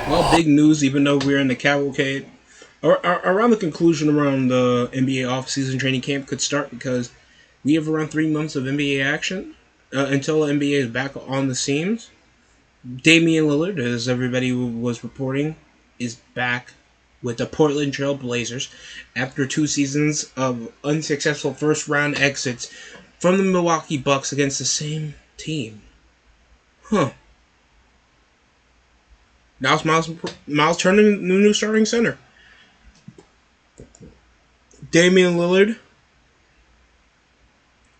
Well, big news, even though we're in the cavalcade. Around the conclusion around the NBA offseason training camp could start because we have around 3 months of NBA action until the NBA is back on the scenes. Damian Lillard, as everybody was reporting, is back with the Portland Trail Blazers after 2 seasons of unsuccessful first round exits from the Milwaukee Bucks against the same team. Huh. Now it's Miles Turner, the new starting center. Damian Lillard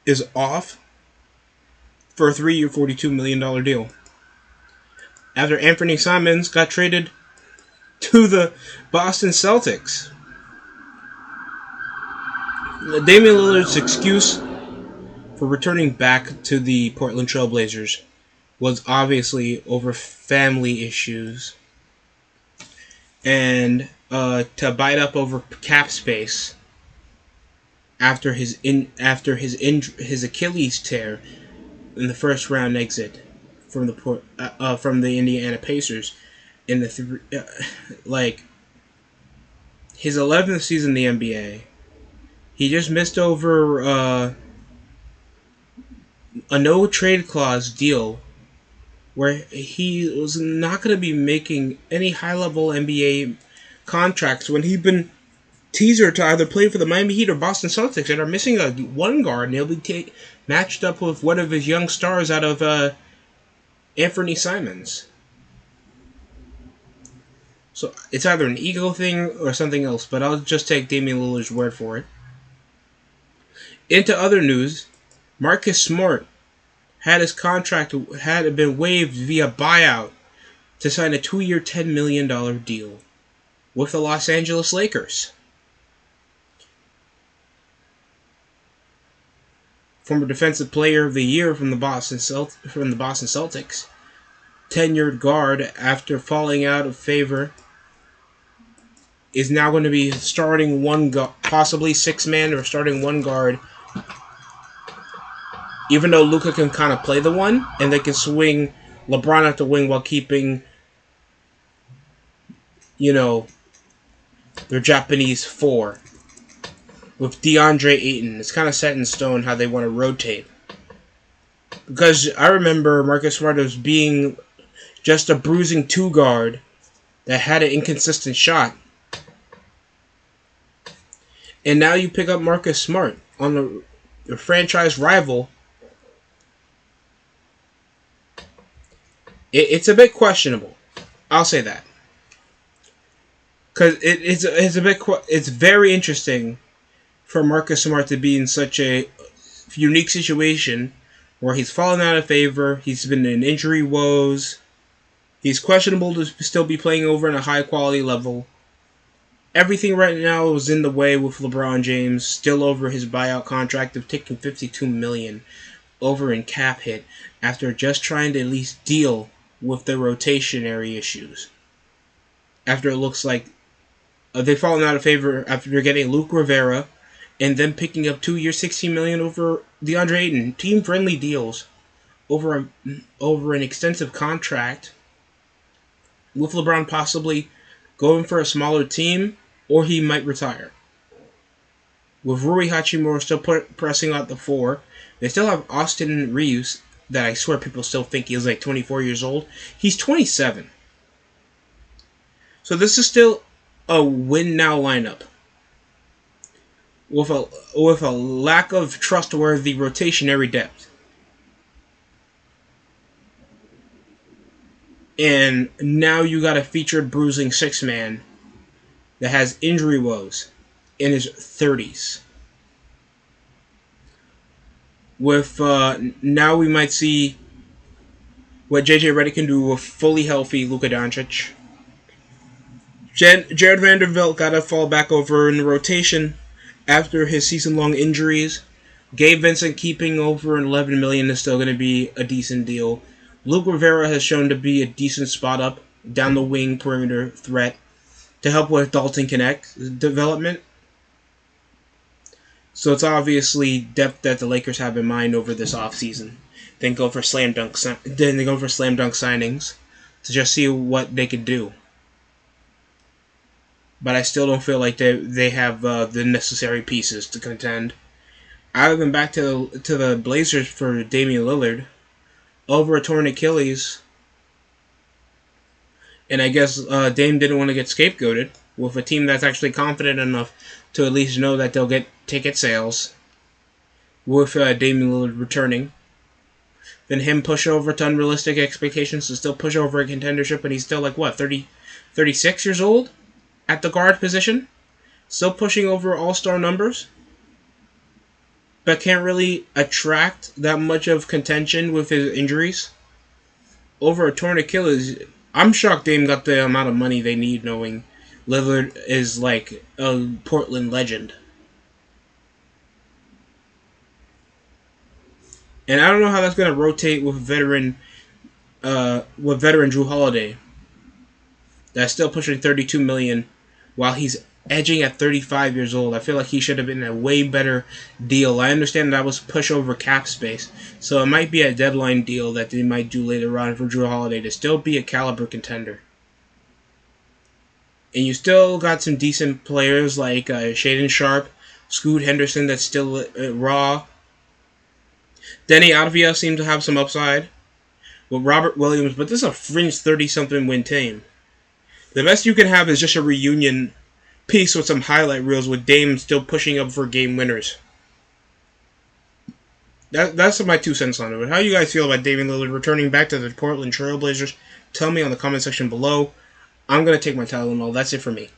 is off for a 3-year, $42 million deal. After Anthony Simons got traded to the Boston Celtics. Damian Lillard's excuse for returning back to the Portland Trail Blazers was obviously over family issues and to bite up over cap space after his Achilles tear in the first round exit from the Indiana Pacers in the his 11th season in the NBA. He just missed over a no trade clause deal where he was not going to be making any high level NBA contracts when he'd been teaser to either play for the Miami Heat or Boston Celtics and are missing a one guard, and he'll be matched up with one of his young stars out of Anthony Simons. So it's either an ego thing or something else, but I'll just take Damian Lillard's word for it. Into other news, Marcus Smart had his contract had been waived via buyout to sign a 2-year, $10 million deal with the Los Angeles Lakers. Former Defensive Player of the Year from the Boston Celtics, tenured guard after falling out of favor, is now going to be starting possibly 6-man or starting one guard. Even though Luka can kind of play the one, and they can swing LeBron at the wing while keeping, their Japanese 4. With DeAndre Ayton. It's kind of set in stone how they want to rotate. Because I remember Marcus Smart as being just a bruising 2 guard that had an inconsistent shot. And now you pick up Marcus Smart on the franchise rival. It's a bit questionable. I'll say that. Because it's very interesting for Marcus Smart to be in such a unique situation where he's fallen out of favor, he's been in injury woes, he's questionable to still be playing over in a high quality level. Everything right now is in the way with LeBron James still over his buyout contract of taking $52 million over in cap hit after just trying to at least deal with the rotationary issues. After it looks like they've fallen out of favor after getting Luke Rivera and then picking up 2-year, $16 million over DeAndre Ayton. Team-friendly deals over an extensive contract with LeBron possibly going for a smaller team, or he might retire. With Rui Hachimura still pressing out the 4, they still have Austin Reeves, that I swear people still think he's like 24 years old. He's 27. So this is still a win-now lineup. With a lack of trustworthy rotationary depth. And now you got a featured bruising 6-man that has injury woes in his 30s. With now we might see what JJ Redick can do with fully healthy Luka Doncic. Jared Vanderbilt got to fall back over in the rotation after his season-long injuries. Gabe Vincent keeping over $11 million is still going to be a decent deal. Luke Rivera has shown to be a decent spot-up down the wing perimeter threat to help with Dalton Connect development. So it's obviously depth that the Lakers have in mind over this offseason. Then they go for slam dunk signings to just see what they could do. but I still don't feel like they have the necessary pieces to contend. I would have been back to the Blazers for Damian Lillard over a torn Achilles, and I guess Dame didn't want to get scapegoated with a team that's actually confident enough to at least know that they'll get ticket sales with Damian Lillard returning. Then him push over to unrealistic expectations to still push over a contendership, and he's still like, what, 36 years old at the guard position? Still pushing over all-star numbers? But can't really attract that much of contention with his injuries? Over a torn Achilles, I'm shocked Dame got the amount of money they need knowing Lillard is like a Portland legend. And I don't know how that's going to rotate with veteran Drew Holiday. That's still pushing 32 million while he's edging at 35 years old. I feel like he should have been a way better deal. I understand that was push over cap space, so it might be a deadline deal that they might do later on for Drew Holiday to still be a caliber contender. And you still got some decent players like Shaedon Sharpe, Scoot Henderson that's still raw. Deni Avdija seemed to have some upside with Robert Williams, but this is a fringe 30-something win team. The best you can have is just a reunion piece with some highlight reels with Dame still pushing up for game winners. That's my 2 cents on it. How do you guys feel about Damian Lillard returning back to the Portland Trail Blazers? Tell me on the comment section below. I'm going to take my Tylenol. That's it for me.